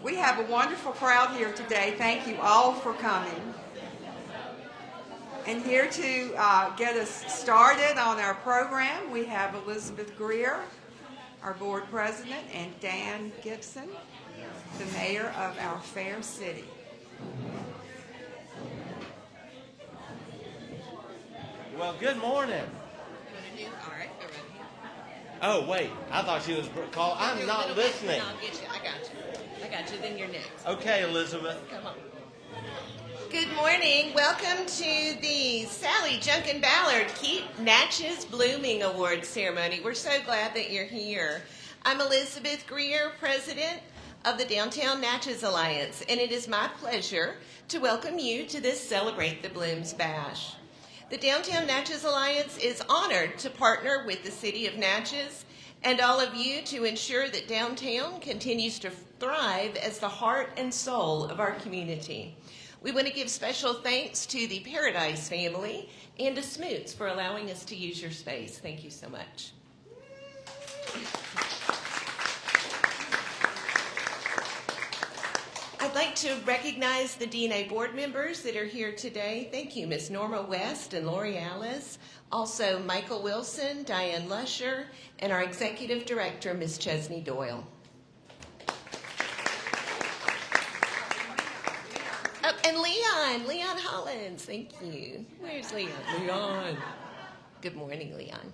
We have a wonderful crowd here today. Thank you all for coming. And here to get us started on our program, we have Elizabeth Greer, our board president, and Dan Gibson, the mayor of our fair city. Well, good morning. All right, go right ahead. Oh, wait. I thought she was called. I'm not listening. I'll get you. I got you. Then you're next. Okay, Elizabeth. Come on. Good morning. Welcome to the Sallie Junkin Ballard Keep Natchez Blooming Awards ceremony. We're so glad that you're here. I'm Elizabeth Greer, president of the Downtown Natchez Alliance, and it is my pleasure to welcome you to this Celebrate the Blooms Bash. The Downtown Natchez Alliance is honored to partner with the City of Natchez and all of you to ensure that downtown continues to thrive as the heart and soul of our community. We want to give special thanks to the Paradise family and to Smoot for allowing us to use your space. Thank you so much. I'd like to recognize the DNA board members that are here today. Thank you, Ms. Norma West and Lori Alice. Also, Michael Wilson, Diane Lusher, and our executive director, Ms. Chesney Doyle. Oh, and Leon Hollins. Thank you. Where's Leon? Leon. Good morning, Leon.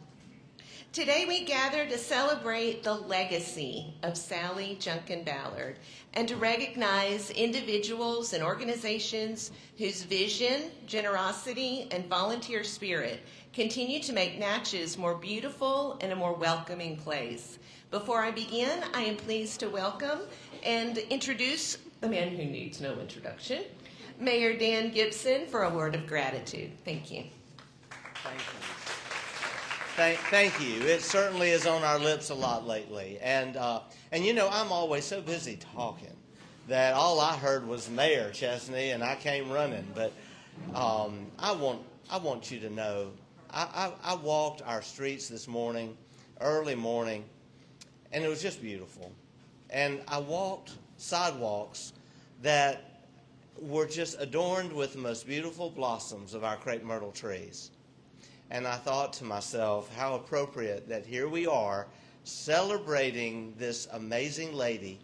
Today we gather to celebrate the legacy of Sallie Junkin Ballard and to recognize individuals and organizations whose vision, generosity, and volunteer spirit continue to make Natchez more beautiful and a more welcoming place. Before I begin, I am pleased to welcome and introduce the man who needs no introduction, Mayor Dan Gibson, for a word of gratitude. Thank you. Thank you. Thank you. It certainly is on our lips a lot lately. And you know, I'm always so busy talking that all I heard was Mayor Chesney, and I came running. But I want you to know, I walked our streets this morning, early morning, and it was just beautiful. And I walked sidewalks that were just adorned with the most beautiful blossoms of our crepe myrtle trees. And I thought to myself, how appropriate that here we are celebrating this amazing lady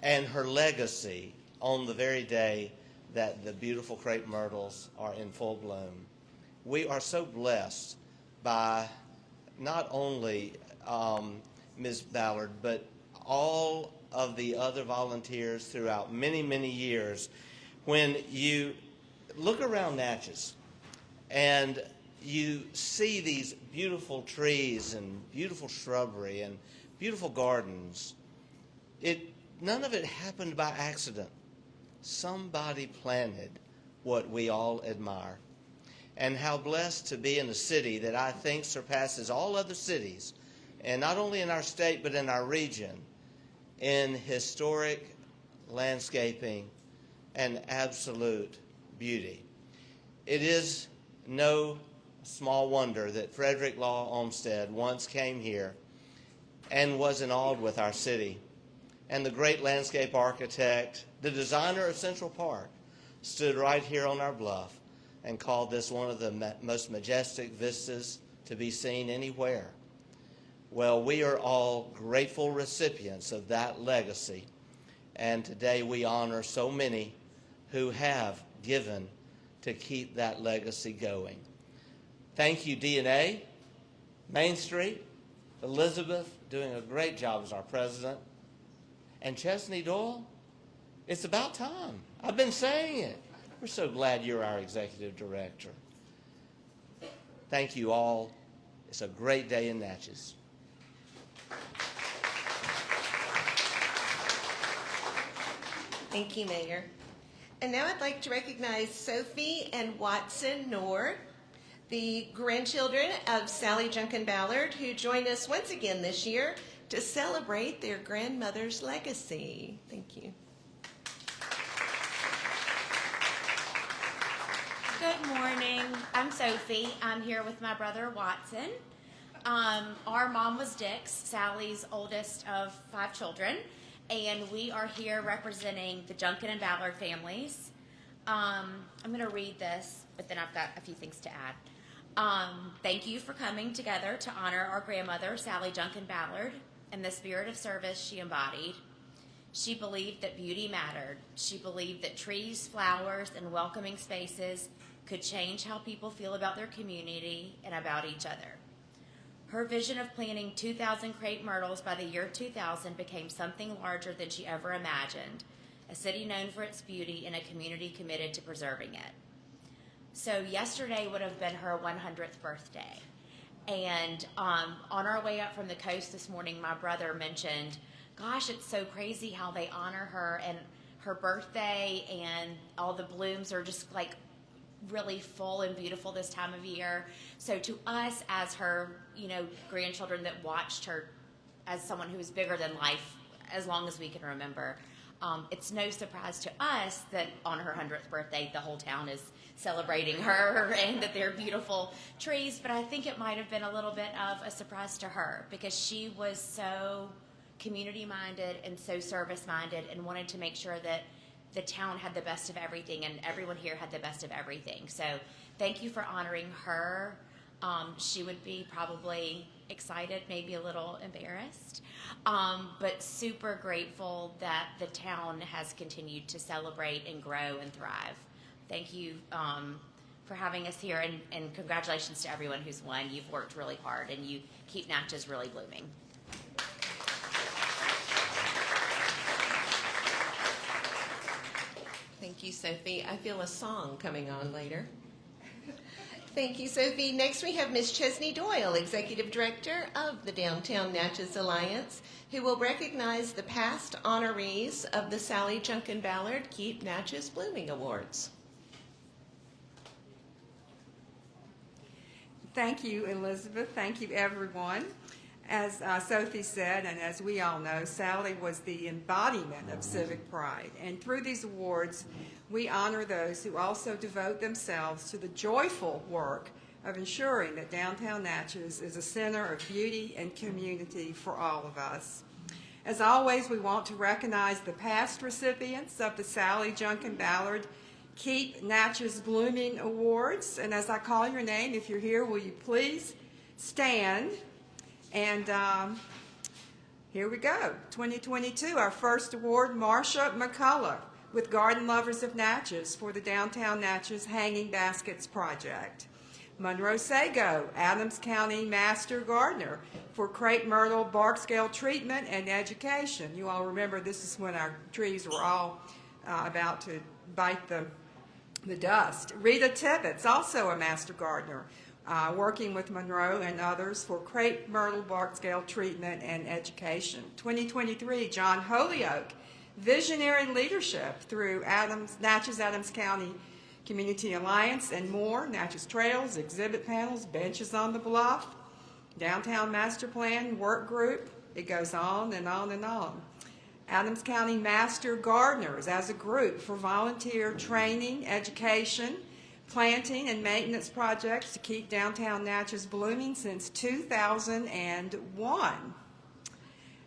and her legacy on the very day that the beautiful crepe myrtles are in full bloom. We are so blessed by not only Ms. Ballard, but all of the other volunteers throughout many, many years. When you look around Natchez and you see these beautiful trees and beautiful shrubbery and beautiful gardens, none of it happened by accident. Somebody planted what we all admire. And how blessed to be in a city that I think surpasses all other cities, and not only in our state but in our region, in historic landscaping and absolute beauty. It is no small wonder that Frederick Law Olmsted once came here and was awed with our city. And the great landscape architect, the designer of Central Park, stood right here on our bluff and called this one of the most majestic vistas to be seen anywhere. Well, we are all grateful recipients of that legacy. And today we honor so many who have given to keep that legacy going. Thank you, DNA, Main Street, Elizabeth, doing a great job as our president, and Chesney Doyle. It's about time. I've been saying it. We're so glad you're our executive director. Thank you all. It's a great day in Natchez. Thank you, Mayor. And now I'd like to recognize Sophie and Watson Nord, the grandchildren of Sallie Junkin Ballard, who join us once again this year to celebrate their grandmother's legacy. Thank you. Good morning. I'm Sophie. I'm here with my brother Watson. Our mom was Dix, Sallie's oldest of 5 children, and we are here representing the Junkin and Ballard families. I'm going to read this, but then I've got a few things to add. Thank you for coming together to honor our grandmother, Sallie Junkin Ballard, and the spirit of service she embodied. She believed that beauty mattered. She believed that trees, flowers, and welcoming spaces could change how people feel about their community and about each other. Her vision of planting 2,000 crepe myrtles by the year 2000 became something larger than she ever imagined, a city known for its beauty and a community committed to preserving it. So yesterday would have been her 100th birthday. And on our way up from the coast this morning, my brother mentioned, gosh, it's so crazy how they honor her and her birthday, and all the blooms are just like really full and beautiful this time of year. So to us, as her, grandchildren that watched her as someone who was bigger than life as long as we can remember, it's no surprise to us that on her 100th birthday, the whole town is celebrating her and that they're beautiful trees. But I think it might have been a little bit of a surprise to her because she was so community-minded and so service-minded and wanted to make sure that the town had the best of everything and everyone here had the best of everything. So thank you for honoring her. She would be probably excited, maybe a little embarrassed, but super grateful that the town has continued to celebrate and grow and thrive. Thank you for having us here, and congratulations to everyone who's won. You've worked really hard, and you keep Natchez really blooming. Thank you, Sophie. I feel a song coming on later. Thank you, Sophie. Next, we have Ms. Chesney Doyle, Executive Director of the Downtown Natchez Alliance, who will recognize the past honorees of the Sallie Junkin Ballard Keep Natchez Blooming Awards. Thank you, Elizabeth. Thank you, everyone. As Sophie said, and as we all know, Sallie was the embodiment of civic pride. And through these awards, we honor those who also devote themselves to the joyful work of ensuring that downtown Natchez is a center of beauty and community for all of us. As always, we want to recognize the past recipients of the Sallie Junkin Ballard Keep Natchez Blooming Awards. And as I call your name, if you're here, will you please stand? And here we go. 2022, our first award, Marcia McCullough with Garden Lovers of Natchez for the Downtown Natchez Hanging Baskets Project. Monroe Sago, Adams County Master Gardener for Crepe Myrtle Bark Scale Treatment and Education. You all remember this is when our trees were all about to bite the dust. Rita Tibbetts, also a Master Gardener, working with Monroe and others for Crepe Myrtle Bark Scale Treatment and Education. 2023, John Holyoke, Visionary Leadership through Natchez Adams County Community Alliance and more, Natchez Trails, exhibit panels, benches on the bluff, Downtown Master Plan Work Group. It goes on and on and on. Adams County Master Gardeners as a group for volunteer training, education, planting and maintenance projects to keep downtown Natchez blooming since 2001.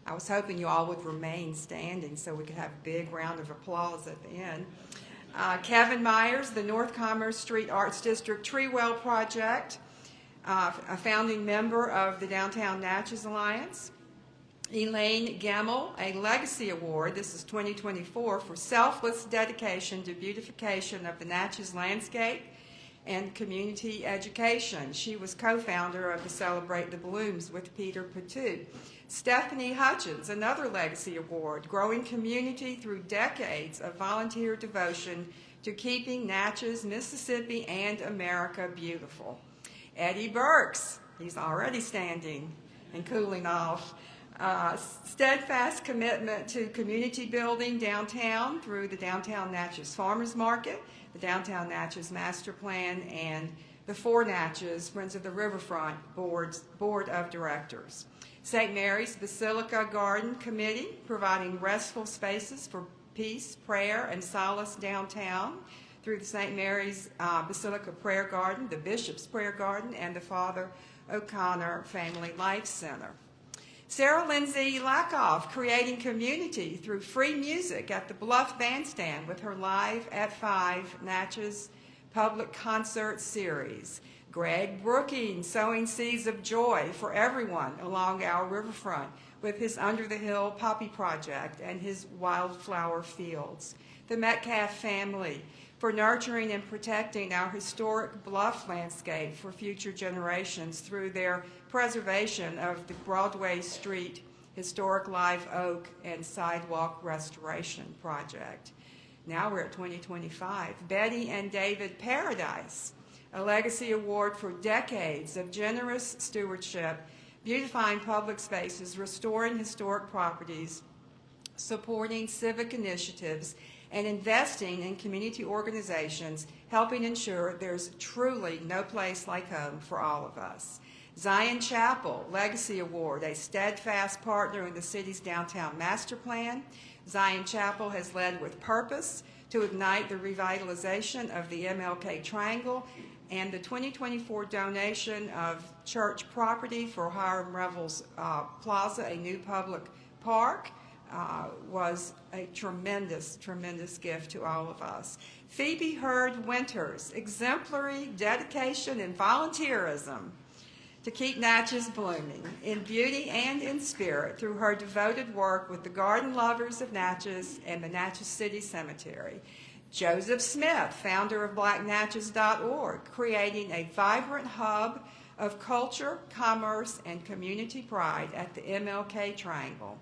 I was hoping you all would remain standing so we could have a big round of applause at the end. Kevin Myers, the North Commerce Street Arts District Tree Well Project, a founding member of the Downtown Natchez Alliance. Elaine Gemmel, a Legacy Award, this is 2024, for selfless dedication to beautification of the Natchez landscape and community education. She was co-founder of the Celebrate the Blooms with Peter Patu. Stephanie Hutchins, another Legacy Award, growing community through decades of volunteer devotion to keeping Natchez, Mississippi, and America beautiful. Eddie Burks, he's already standing and cooling off. Steadfast commitment to community building downtown through the Downtown Natchez Farmers Market, the Downtown Natchez Master Plan, and the For Natchez Friends of the Riverfront Board of Directors. St. Mary's Basilica Garden Committee, providing restful spaces for peace, prayer, and solace downtown through the St. Mary's Basilica Prayer Garden, the Bishop's Prayer Garden, and the Father O'Connor Family Life Center. Sarah Lindsay Lakoff, creating community through free music at the Bluff Bandstand with her Live at 5 Natchez public concert series. Greg Brooking, sowing seeds of joy for everyone along our riverfront with his Under the Hill Poppy Project and his wildflower fields. The Metcalf family, for nurturing and protecting our historic bluff landscape for future generations through their preservation of the Broadway Street Historic Live Oak and Sidewalk Restoration Project. Now we're at 2025. Betty and David Paradise, a legacy award for decades of generous stewardship, beautifying public spaces, restoring historic properties, supporting civic initiatives, and investing in community organizations, helping ensure there's truly no place like home for all of us. Zion Chapel Legacy Award, a steadfast partner in the city's downtown master plan. Zion Chapel has led with purpose to ignite the revitalization of the MLK Triangle, and the 2024 donation of church property for Hiram Revels Plaza, a new public park, was a tremendous, tremendous gift to all of us. Phoebe Hurd Winters, exemplary dedication and volunteerism to keep Natchez blooming in beauty and in spirit through her devoted work with the Garden Lovers of Natchez and the Natchez City Cemetery. Joseph Smith, founder of BlackNatchez.org, creating a vibrant hub of culture, commerce, and community pride at the MLK Triangle.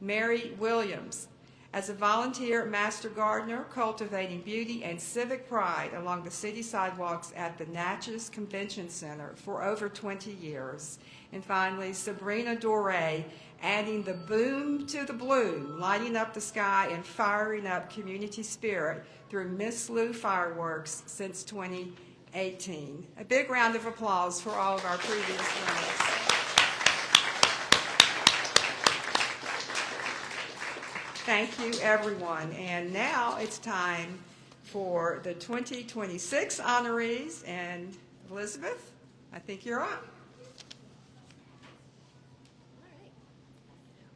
Mary Williams, as a volunteer master gardener, cultivating beauty and civic pride along the city sidewalks at the Natchez Convention Center for over 20 years. And finally, Sabrina Doré, adding the boom to the bloom, lighting up the sky and firing up community spirit through Miss Lou Fireworks since 2018. A big round of applause for all of our previous winners. Thank you, everyone. And now it's time for the 2026 honorees. And Elizabeth, I think you're up.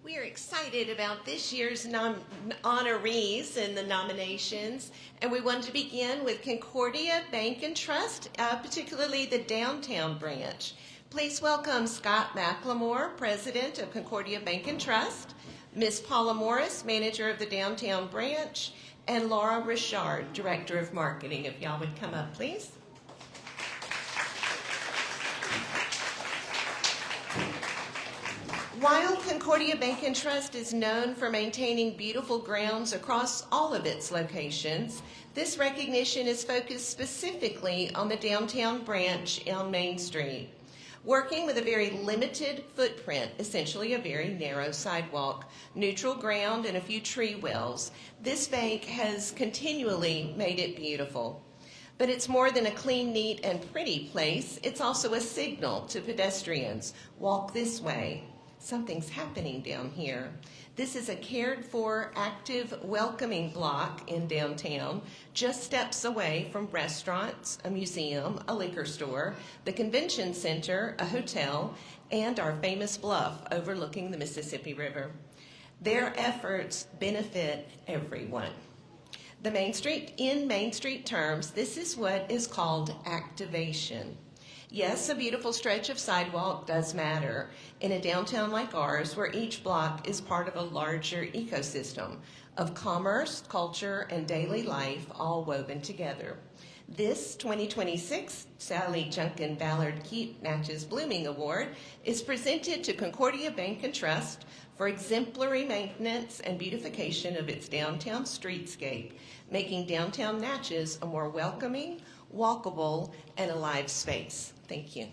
We are excited about this year's honorees and the nominations, and we want to begin with Concordia Bank and Trust, particularly the downtown branch. Please welcome Scott McLemore, President of Concordia Bank and Trust, Ms. Paula Morris, Manager of the downtown branch, and Laura Richard, Director of Marketing. If y'all would come up, please. While Concordia Bank and Trust is known for maintaining beautiful grounds across all of its locations, this recognition is focused specifically on the downtown branch on Main Street. Working with a very limited footprint, essentially a very narrow sidewalk, neutral ground, and a few tree wells, this bank has continually made it beautiful. But it's more than a clean, neat, and pretty place. It's also a signal to pedestrians. Walk this way. Something's happening down here. This is a cared-for, active, welcoming block in downtown, just steps away from restaurants, a museum, a liquor store, the convention center, a hotel, and our famous bluff overlooking the Mississippi River. Their efforts benefit everyone. In Main Street terms, this is what is called activation. Yes, a beautiful stretch of sidewalk does matter in a downtown like ours, where each block is part of a larger ecosystem of commerce, culture, and daily life all woven together. This 2026 Sallie Junkin Ballard Keep Natchez Blooming Award is presented to Concordia Bank and Trust for exemplary maintenance and beautification of its downtown streetscape, making downtown Natchez a more welcoming, walkable, and alive space. Thank you.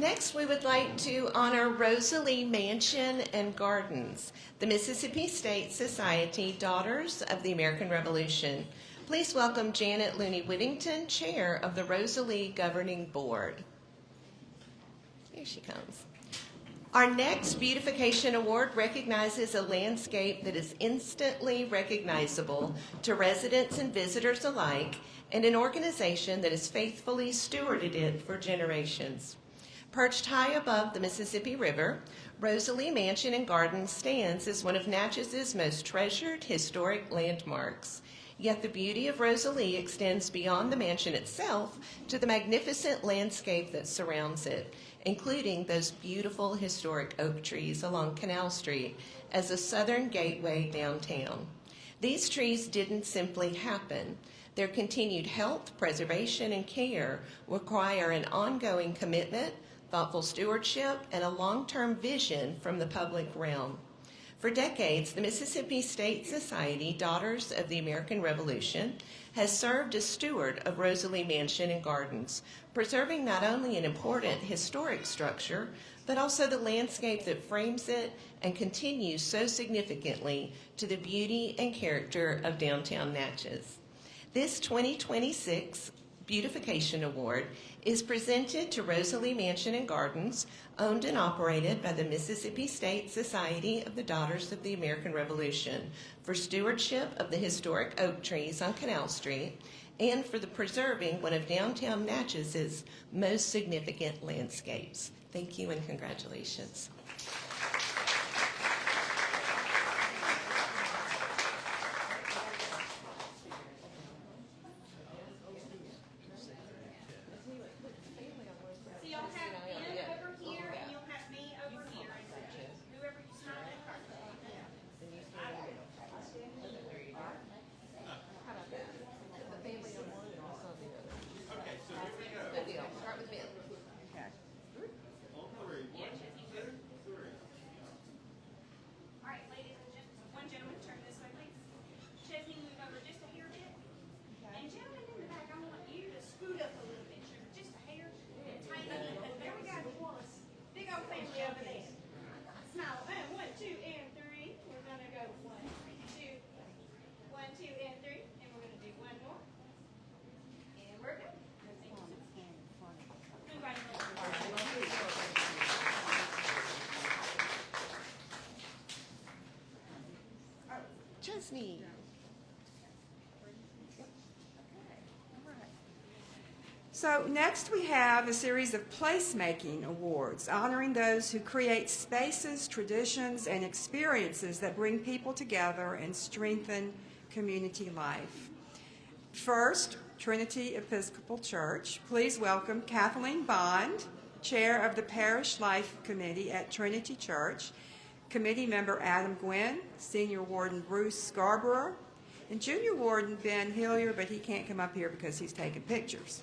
Next, we would like to honor Rosalie Mansion and Gardens, the Mississippi State Society Daughters of the American Revolution. Please welcome Janet Looney Whittington, Chair of the Rosalie Governing Board. Here she comes. Our next Beautification Award recognizes a landscape that is instantly recognizable to residents and visitors alike, and an organization that has faithfully stewarded it for generations. Perched high above the Mississippi River, Rosalie Mansion and Gardens stands as one of Natchez's most treasured historic landmarks. Yet the beauty of Rosalie extends beyond the mansion itself to the magnificent landscape that surrounds it, including those beautiful historic oak trees along Canal Street as a southern gateway downtown. These trees didn't simply happen. Their continued health, preservation, and care require an ongoing commitment, thoughtful stewardship, and a long-term vision from the public realm. For decades, the Mississippi State Society Daughters of the American Revolution has served as steward of Rosalie Mansion and Gardens, preserving not only an important historic structure, but also the landscape that frames it and continues so significantly to the beauty and character of downtown Natchez. This 2026 Beautification Award is presented to Rosalie Mansion and Gardens, owned and operated by the Mississippi State Society of the Daughters of the American Revolution, for stewardship of the historic oak trees on Canal Street and for the preserving one of downtown Natchez's most significant landscapes. Thank you and congratulations. Chesney. So next we have a series of placemaking awards honoring those who create spaces, traditions, and experiences that bring people together and strengthen community life. First, Trinity Episcopal Church. Please welcome Kathleen Bond, Chair of the Parish Life Committee at Trinity Church, Committee Member Adam Gwynn, Senior Warden Bruce Scarborough, and Junior Warden Ben Hillier, but he can't come up here because he's taking pictures.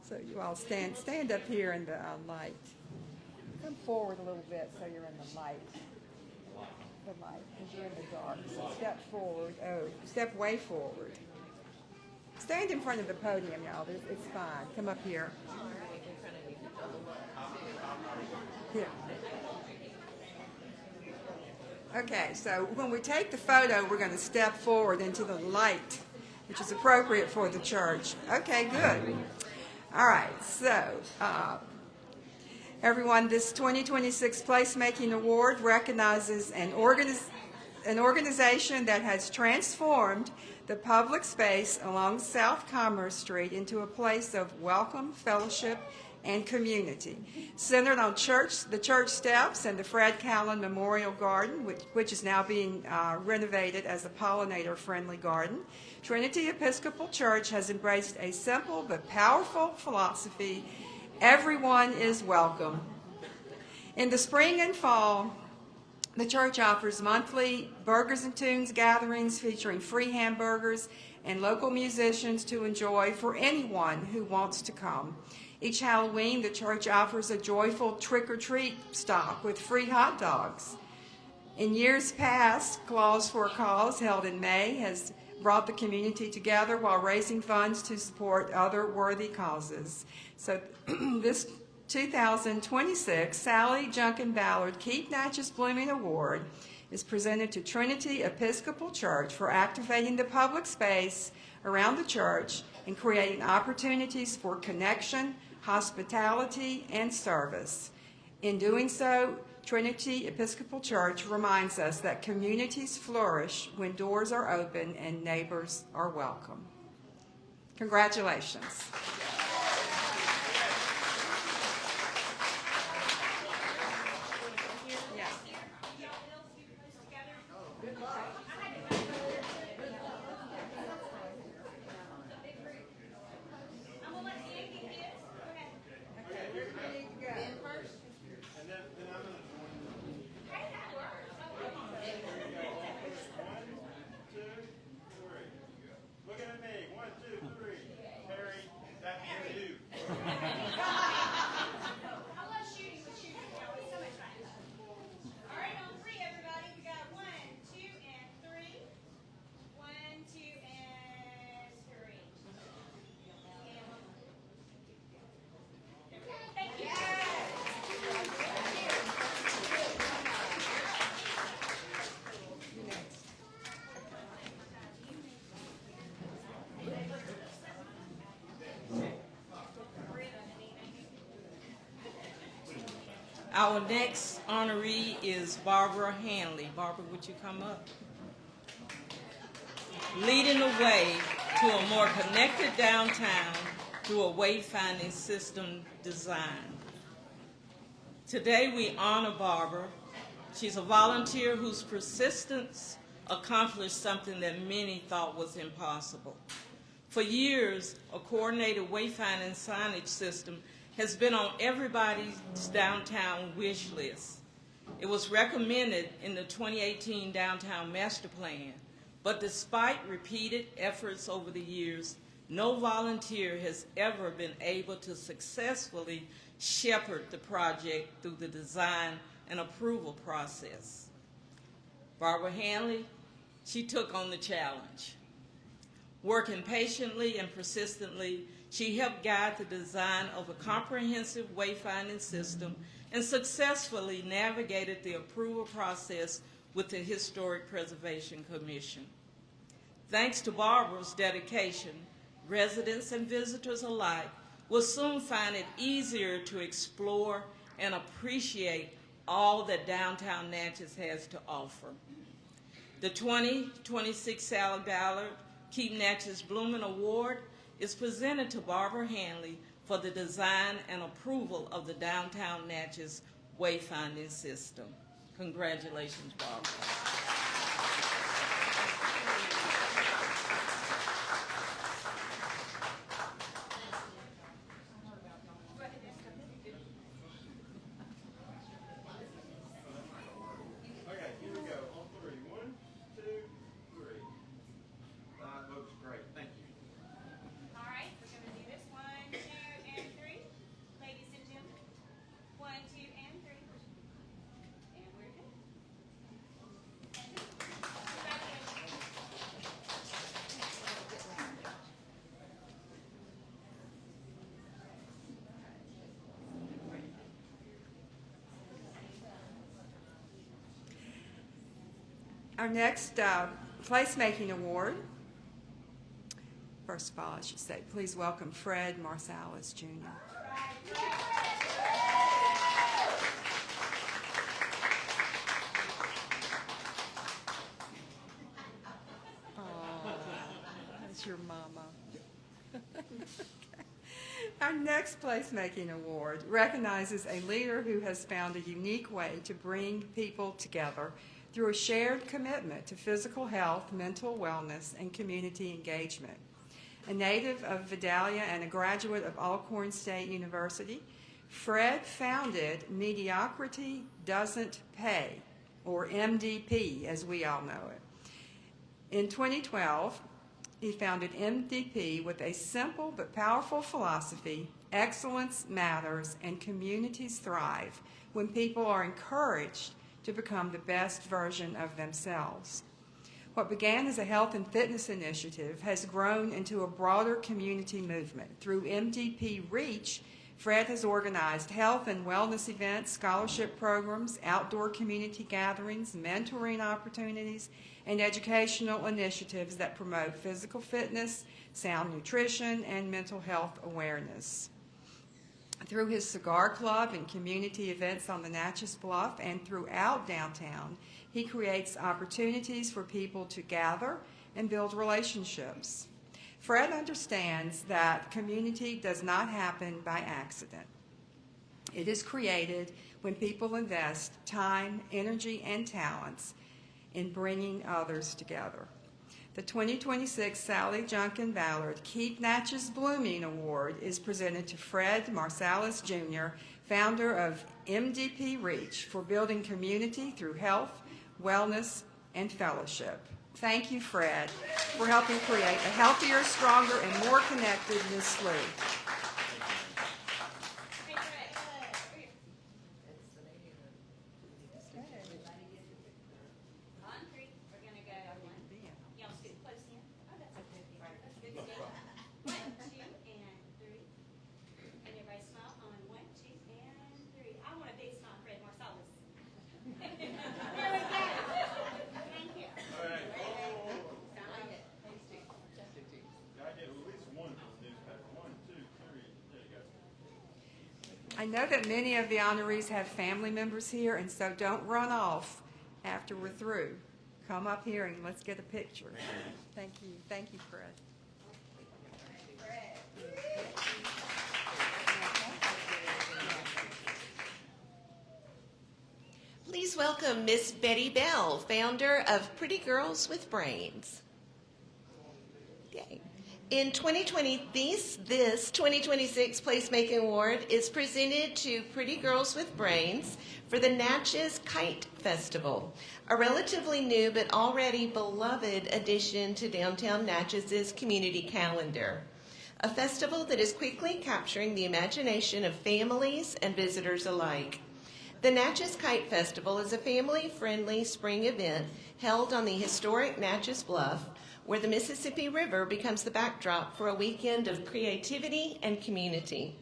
So you all stand up here in the light. Come forward a little bit so you're in the light. The light, because you're in the dark. So step forward. Oh, step way forward. Stand in front of the podium, y'all. It's fine. Come up here. Here. Okay, so when we take the photo, we're going to step forward into the light, which is appropriate for the church. Okay, good. All right, so everyone, this 2026 Placemaking Award recognizes an organization that has transformed the public space along South Commerce Street into a place of welcome, fellowship, and community, centered on the church steps and the Fred Callan Memorial Garden, which is now being renovated as a pollinator-friendly garden. Trinity Episcopal Church has embraced a simple but powerful philosophy: everyone is welcome. In the spring and fall, the church offers monthly Burgers and Tunes gatherings featuring free hamburgers and local musicians to enjoy for anyone who wants to come. Each Halloween, the church offers a joyful trick-or-treat stop with free hot dogs. In years past, Claws for a Cause, held in May, has brought the community together while raising funds to support other worthy causes. So this 2026 Sallie Junkin Ballard Keep Natchez Blooming Award is presented to Trinity Episcopal Church for activating the public space around the church and creating opportunities for connection, hospitality, and service. In doing so, Trinity Episcopal Church reminds us that communities flourish when doors are open and neighbors are welcome. Congratulations. Our next honoree is Barbara Hanley. Barbara, would you come up? Leading the way to a more connected downtown through a wayfinding system design. Today we honor Barbara. She's a volunteer whose persistence accomplished something that many thought was impossible. For years, a coordinated wayfinding signage system has been on everybody's downtown wish list. It was recommended in the 2018 Downtown Master Plan, but despite repeated efforts over the years, no volunteer has ever been able to successfully shepherd the project through the design and approval process. Barbara Hanley, she took on the challenge. Working patiently and persistently, she helped guide the design of a comprehensive wayfinding system and successfully navigated the approval process with the Historic Preservation Commission. Thanks to Barbara's dedication, residents and visitors alike will soon find it easier to explore and appreciate all that downtown Natchez has to offer. The 2026 Sallie Ballard Keep Natchez Blooming Award is presented to Barbara Hanley for the design and approval of the downtown Natchez wayfinding system. Congratulations, Barbara. Our next placemaking award, first of all, I should say, please welcome Fred Marsalis, Jr. Oh, that's your mama. Our next placemaking award recognizes a leader who has found a unique way to bring people together through a shared commitment to physical health, mental wellness, and community engagement. A native of Vidalia and a graduate of Alcorn State University, Fred founded Mediocrity Doesn't Pay, or MDP as we all know it. In 2012, he founded MDP with a simple but powerful philosophy: excellence matters and communities thrive when people are encouraged to become the best version of themselves. What began as a health and fitness initiative has grown into a broader community movement. Through MDP Reach, Fred has organized health and wellness events, scholarship programs, outdoor community gatherings, mentoring opportunities, and educational initiatives that promote physical fitness, sound nutrition, and mental health awareness. Through his cigar club and community events on the Natchez Bluff and throughout downtown, he creates opportunities for people to gather and build relationships. Fred understands that community does not happen by accident. It is created when people invest time, energy, and talents in bringing others together. The 2026 Sallie Junkin Ballard Keep Natchez Blooming Award is presented to Fred Marsalis Jr., founder of MDP Reach, for building community through health, wellness, and fellowship. Thank you, Fred, for helping create a healthier, stronger, and more connected Miss Slue. I know that many of the honorees have family members here, and so don't run off after we're through. Come up here and let's get a picture. Thank you. Thank you, Fred. Please welcome Miss Betty Bell, founder of Pretty Girls with Brains. Yay. In 2020, this 2026 Placemaking Award is presented to Pretty Girls with Brains for the Natchez Kite Festival, a relatively new but already beloved addition to downtown Natchez's community calendar. A festival that is quickly capturing the imagination of families and visitors alike. The Natchez Kite Festival is a family-friendly spring event held on the historic Natchez Bluff, where the Mississippi River becomes the backdrop for a weekend of creativity and community.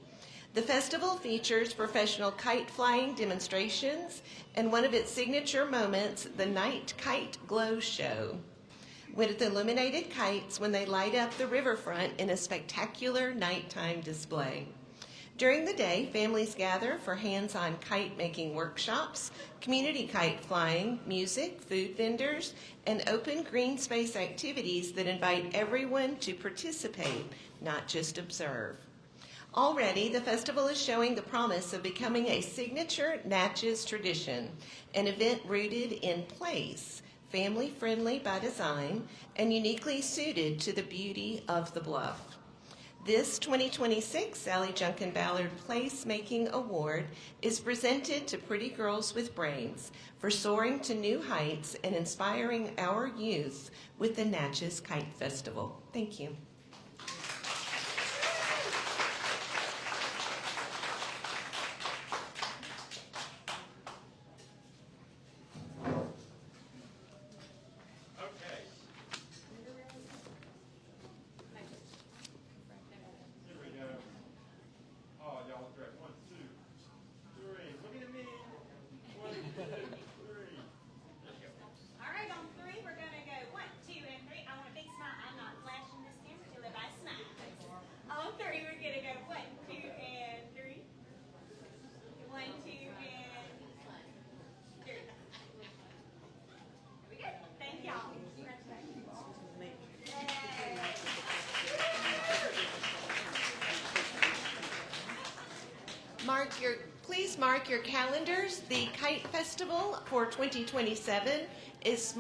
The festival features professional kite flying demonstrations and one of its signature moments, the Night Kite Glow Show, with illuminated kites when they light up the riverfront in a spectacular nighttime display. During the day, families gather for hands-on kite-making workshops, community kite flying, music, food vendors, and open green space activities that invite everyone to participate, not just observe. Already, the festival is showing the promise of becoming a signature Natchez tradition, an event rooted in place, family-friendly by design, and uniquely suited to the beauty of the bluff. This 2026 Sallie Junkin Ballard Placemaking Award is presented to Pretty Girls with Brains for soaring to new heights and inspiring our youth with the Natchez Kite Festival. Thank you. Please mark your calendars. The Kite Festival for 2027 is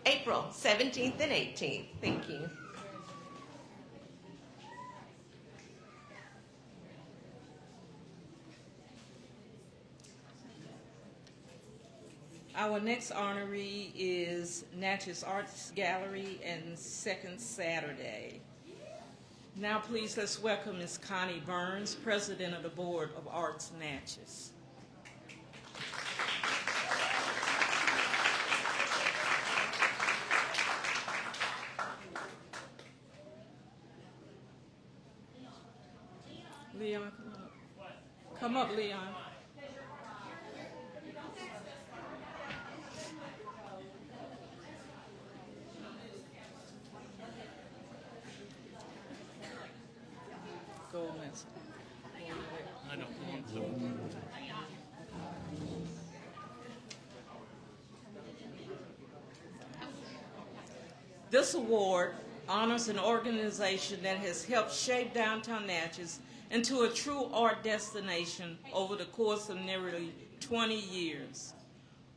April 17th and 18th. Thank you. Our next honoree is Natchez Arts Gallery and Second Saturday. Now please let's welcome Ms. Connie Burns, President of the Board of Arts Natchez. Leon, come up. Come up, Leon. Go, Miss. I don't want to. This award honors an organization that has helped shape downtown Natchez into a true art destination over the course of nearly 20 years.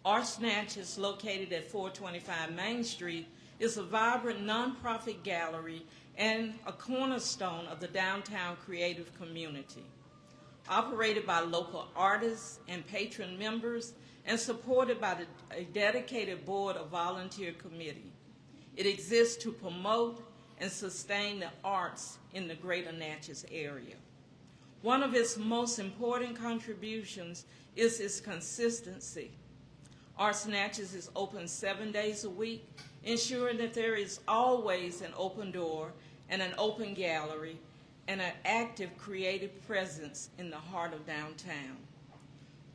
Arts Natchez, located at 425 Main Street, is a vibrant nonprofit gallery and a cornerstone of the downtown creative community. Operated by local artists and patron members and supported by a dedicated board of volunteer committee. It exists to promote and sustain the arts in the greater Natchez area. One of its most important contributions is its consistency. Arts Natchez is open 7 days a week, ensuring that there is always an open door and an open gallery and an active creative presence in the heart of downtown.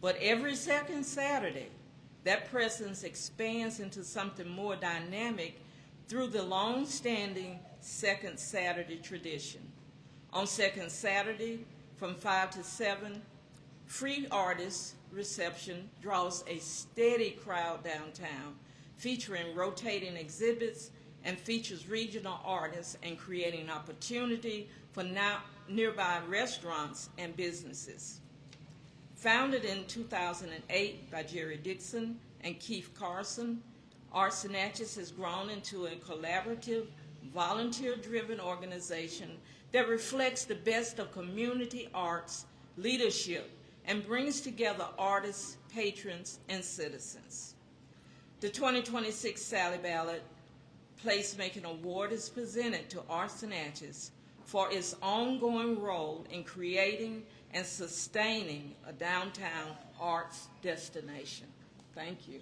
But every second Saturday, that presence expands into something more dynamic through the long-standing Second Saturday tradition. On Second Saturday, from 5 to 7, free artist reception draws a steady crowd downtown, featuring rotating exhibits and features regional artists and creating opportunity for nearby restaurants and businesses. Founded in 2008 by Jerry Dixon and Keith Carson, Arts Natchez has grown into a collaborative, volunteer-driven organization that reflects the best of community arts, leadership, and brings together artists, patrons, and citizens. The 2026 Sallie Ballard Placemaking Award is presented to Arts Natchez for its ongoing role in creating and sustaining a downtown arts destination. Thank you.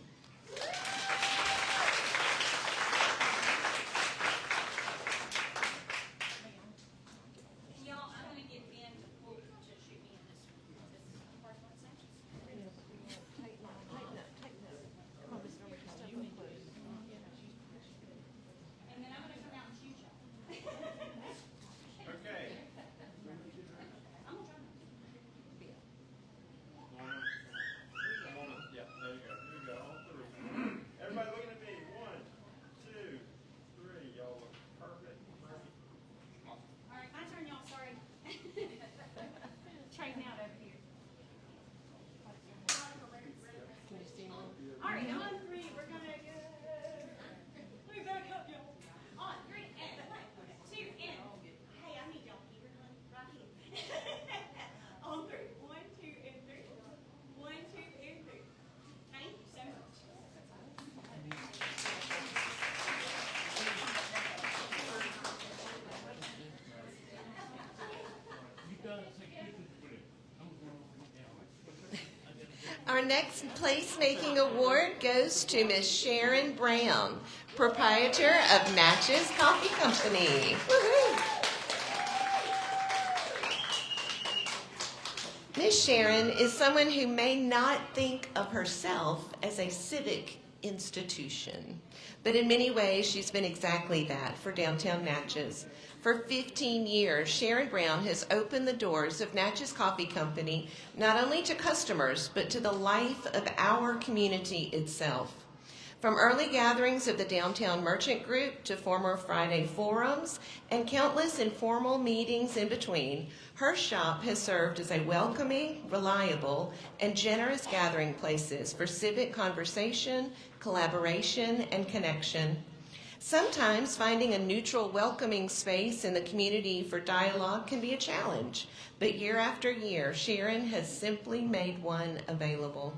Our next placemaking award goes to Miss Sharon Brown, proprietor of Natchez Coffee Company. Woo-hoo. Miss Sharon is someone who may not think of herself as a civic institution, but in many ways she's been exactly that for downtown Natchez. For 15 years, Sharon Brown has opened the doors of Natchez Coffee Company not only to customers, but to the life of our community itself. From early gatherings of the Downtown Merchant Group to former Friday forums and countless informal meetings in between, her shop has served as a welcoming, reliable, and generous gathering places for civic conversation, collaboration, and connection. Sometimes finding a neutral, welcoming space in the community for dialogue can be a challenge, but year after year, Sharon has simply made one available.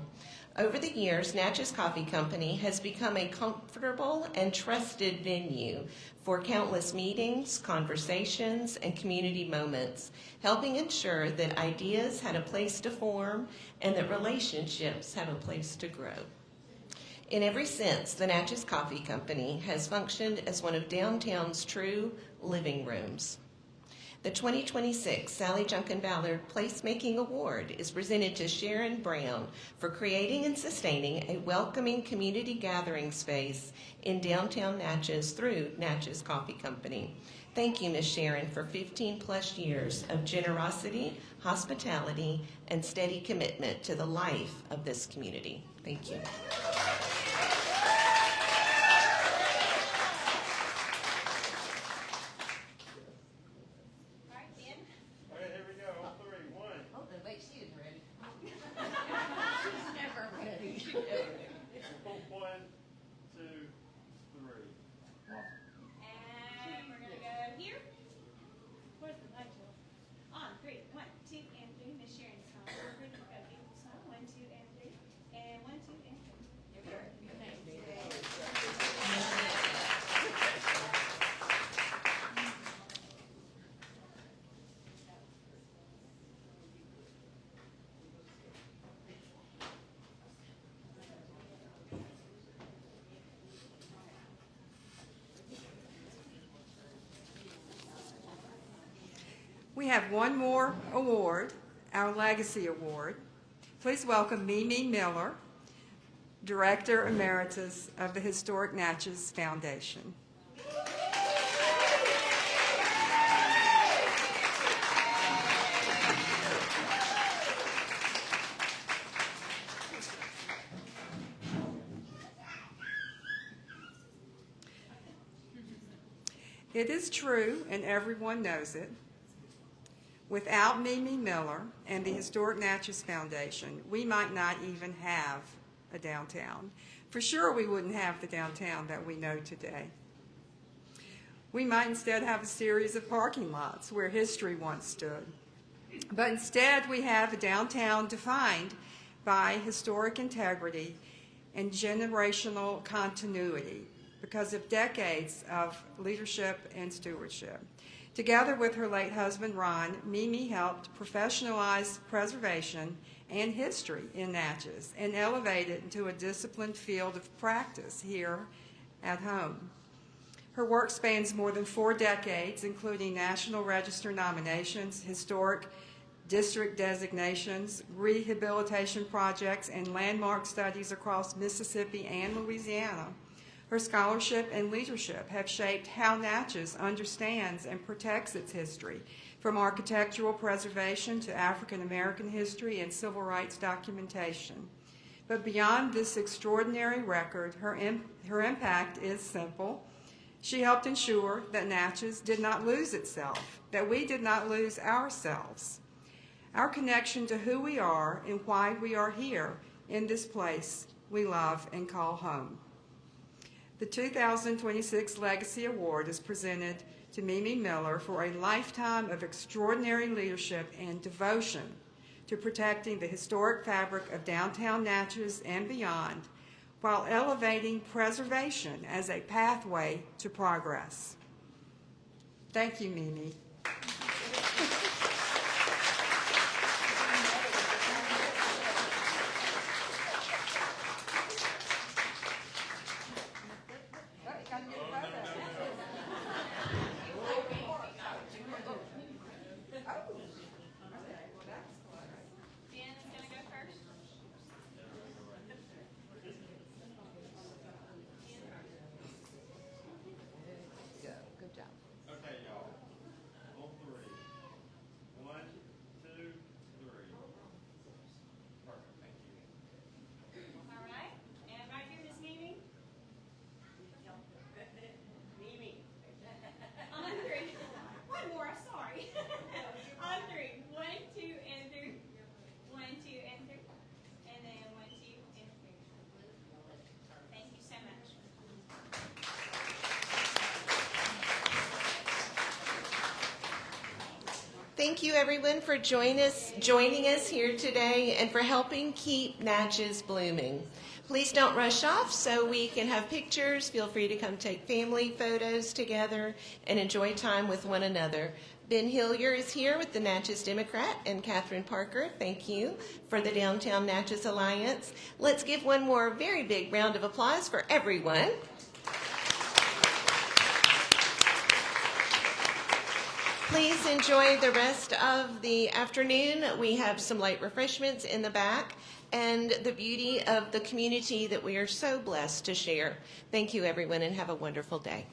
Over the years, Natchez Coffee Company has become a comfortable and trusted venue for countless meetings, conversations, and community moments, helping ensure that ideas had a place to form and that relationships have a place to grow. In every sense, the Natchez Coffee Company has functioned as one of downtown's true living rooms. The 2026 Sallie Junkin Ballard Placemaking Award is presented to Sharon Brown for creating and sustaining a welcoming community gathering space in downtown Natchez through Natchez Coffee Company. Thank you, Ms. Sharon, for 15-plus years of generosity, hospitality, and steady commitment to the life of this community. Thank you. We have one more award, our Legacy Award. Please welcome Mimi Miller, Director Emeritus of the Historic Natchez Foundation. It is true, and everyone knows it. Without Mimi Miller and the Historic Natchez Foundation, we might not even have a downtown. For sure, we wouldn't have the downtown that we know today. We might instead have a series of parking lots where history once stood. But instead, we have a downtown defined by historic integrity and generational continuity because of decades of leadership and stewardship. Together with her late husband, Ron, Mimi helped professionalize preservation and history in Natchez and elevate it into a disciplined field of practice here at home. Her work spans more than 4 decades, including National Register nominations, historic district designations, rehabilitation projects, and landmark studies across Mississippi and Louisiana. Her scholarship and leadership have shaped how Natchez understands and protects its history, from architectural preservation to African American history and civil rights documentation. But beyond this extraordinary record, her impact is simple. She helped ensure that Natchez did not lose itself, that we did not lose ourselves. Our connection to who we are and why we are here in this place we love and call home. The 2026 Legacy Award is presented to Mimi Miller for a lifetime of extraordinary leadership and devotion to protecting the historic fabric of downtown Natchez and beyond, while elevating preservation as a pathway to progress. Thank you, Mimi. Thank you, everyone, for joining us here today and for helping keep Natchez blooming. Please don't rush off so we can have pictures. Feel free to come take family photos together and enjoy time with one another. Ben Hillier is here with the Natchez Democrat and Catherine Parker. Thank you for the Downtown Natchez Alliance. Let's give one more very big round of applause for everyone. Please enjoy the rest of the afternoon. We have some light refreshments in the back and the beauty of the community that we are so blessed to share. Thank you, everyone, and have a wonderful day.